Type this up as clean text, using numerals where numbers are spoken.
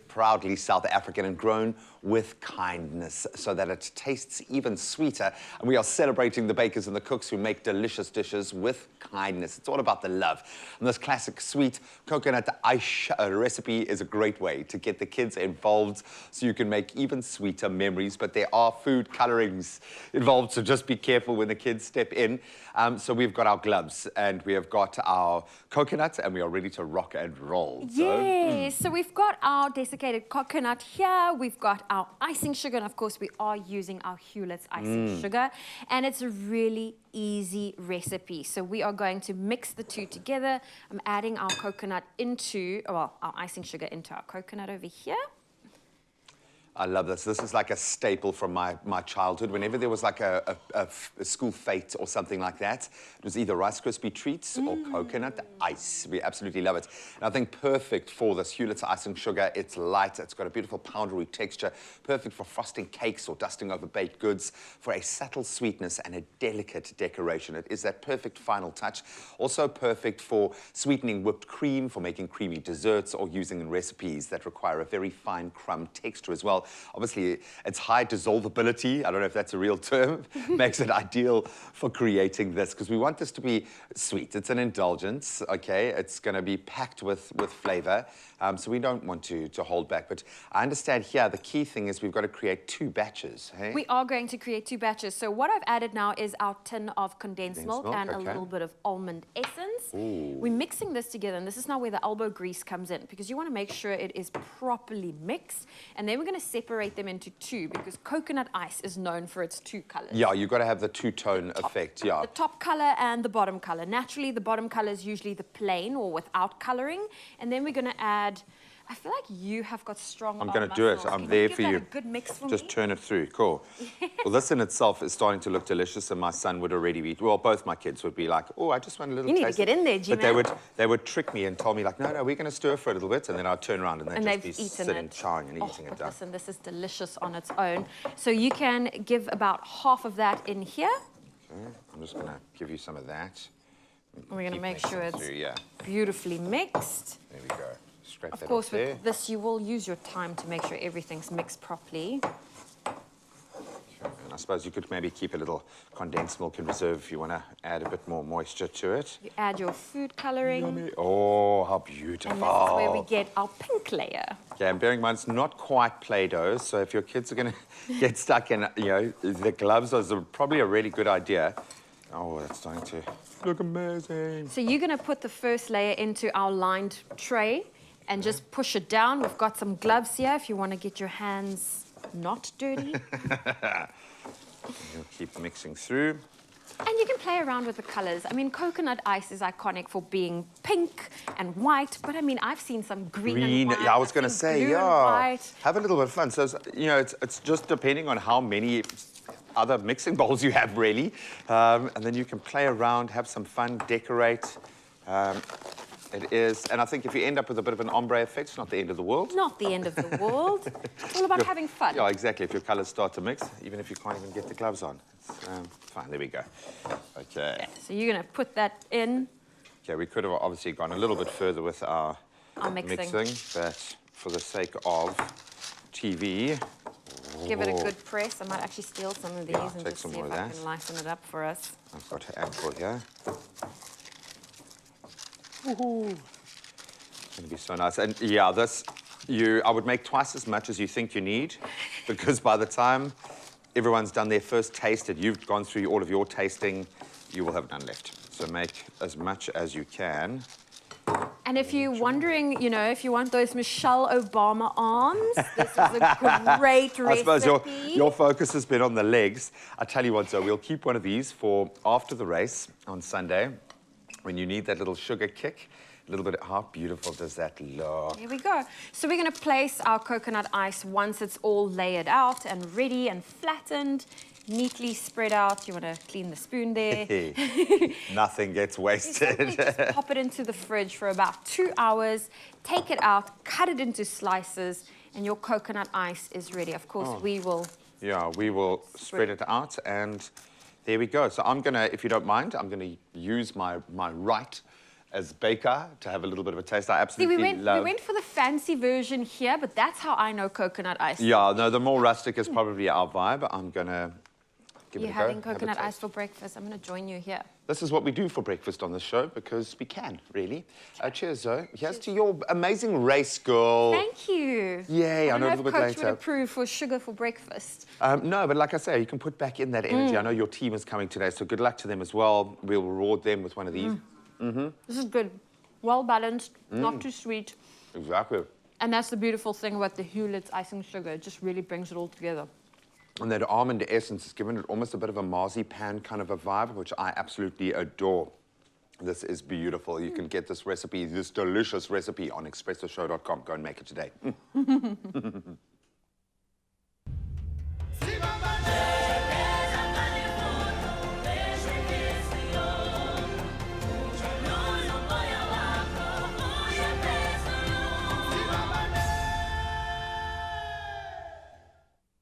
proudly South African and grown with kindness so that it tastes even sweeter. And we are celebrating the bakers and the cooks who make delicious dishes with kindness. It's all about the love. And this classic sweet coconut ice recipe is a great way to get the kids involved so you can make even sweeter memories. But there are food colorings involved, so just be careful when the kids step in. So we've got our gloves and we have got our coconut and we are ready to rock and roll. Yes, so we've got our desiccated coconut here, we've got our icing sugar, and of course we are using our HULETTS icing sugar, and it's a really easy recipe. So we are going to mix the two together. I'm adding our coconut into, well, our icing sugar into our coconut over here. I love this. This is like a staple from my childhood. Whenever there was like a school fete or something like that, it was either Rice Krispie treats or coconut ice. We absolutely love it. And I think perfect for this HULETTS icing sugar. It's light. It's got a beautiful powdery texture. Perfect for frosting cakes or dusting over baked goods. For a subtle sweetness and a delicate decoration. It is that perfect final touch. Also perfect for sweetening whipped cream, for making creamy desserts, or using in recipes that require a very fine crumb texture as well. Obviously, its high dissolvability, I don't know if that's a real term, makes it ideal for creating this, because we want this to be sweet. It's an indulgence, okay? It's going to be packed with flavor, so we don't want to hold back. But I understand here the key thing is we've got to create 2 batches, hey? We are going to create 2 batches. So what I've added now is our tin of condensed milk and a little bit of almond essence. Ooh. We're mixing this together, and this is now where the elbow grease comes in, because you want to make sure it is properly mixed. And then we're going to separate them into 2, because coconut ice is known for its 2 colors. Yeah, you've got to have the 2-tone effect, yeah. The top color and the bottom color. Naturally, the bottom color is usually the plain or without coloring. And then we're going to add, I feel like you have got strong I'm going to do it. I'm there for you. A good mix for Just me? turn it through. Cool. Well, this in itself is starting to look delicious, and my son would already be, well, both my kids would be like, oh, I just want a little taste. You need to get in there, Gina. But they would trick me and tell me, like, no, we're going to stir for a little bit, and then I'd turn around and they'd just be sitting, chowing and eating it down. Listen, this is delicious on its own. So you can give about half of that in here. Okay. I'm just going to give you some of that. We're going to make sure it's yeah. beautifully mixed. There we go. Scrape of that course, off there. with this, you will use your time to make sure everything's mixed properly. And I suppose you could maybe keep a little condensed milk in reserve if you want to add a bit more moisture to it. You add your food coloring. Yummy. Oh, how beautiful. And this is where we get our pink layer. Okay, and bearing in mind it's not quite Play-Doh, so if your kids are going to get stuck in, you know, the gloves are probably a really good idea. Oh, that's starting to look amazing. So you're going to put the first layer into our lined tray and just push it down. We've got some gloves here if you want to get your hands not dirty. You'll keep mixing through. And you can play around with the colors. I mean, coconut ice is iconic for being pink and white, but I mean, I've seen some green and white. Yeah, I was going to say, blue yeah. and white. Have a little bit of fun. So, you know, it's just depending on how many other mixing bowls you have, really. And then you can play around, have some fun, decorate. It is, and I think if you end up with a bit of an ombre effect, it's not the end of the world. Not the end of the world. It's all about having fun. Yeah, exactly. If your colors start to mix, even if you can't even get the gloves on. It's fine, there we go. Okay. Yeah, so you're going to put that in. Okay, we could have obviously gone a little bit further with our mixing, but for the sake of TV... Give it a good press. I might actually steal some of these and just see if I can lighten it up for us. I've got ample here. Woohoo! It's going to be so nice. And yeah, I would make twice as much as you think you need, because by the time everyone's done their first taste, and you've gone through all of your tasting, you will have none left. So make as much as you can. And if you're wondering, you know, if you want those Michelle Obama arms, this is a great recipe. I suppose your focus has been on the legs. I tell you what, Zoe, we'll keep one of these for after the race on Sunday, when you need that little sugar kick. A little bit, how beautiful does that look? Here we go. So we're going to place our coconut ice once it's all layered out and ready and flattened, neatly spread out. You want to clean the spoon there. Nothing gets wasted. Just pop it into the fridge for about 2 hours, take it out, cut it into slices, and your coconut ice is ready. Of course, we will... Yeah, we will spread it out, and there we go. So I'm going to, if you don't mind, I'm going to use my right as baker to have a little bit of a taste. I See, absolutely we love. went for the fancy version here, but that's how I know coconut ice. Yeah, no, the more rustic is probably our vibe. I'm gonna give You're it a go. having have a coconut ice taste. for breakfast. I'm going to join you here. This is what we do for breakfast on the show because we can, really. Cheers, Zoe. Here's to your amazing race, girl. Thank you. Yay, I know a if little bit Coach later. would approve for sugar for breakfast. No, but like I say, you can put back in that energy. I know your team is coming today, so good luck to them as well. We'll reward them with one of these. This is good. Well balanced, not too sweet. Exactly. And that's the beautiful thing about the HULETTS icing sugar. It just really brings it all together. And that almond essence has given it almost a bit of a marzipan kind of a vibe, which I absolutely adore. This is beautiful. You can get this recipe, this delicious recipe on expressoshow.com. Go and make it today.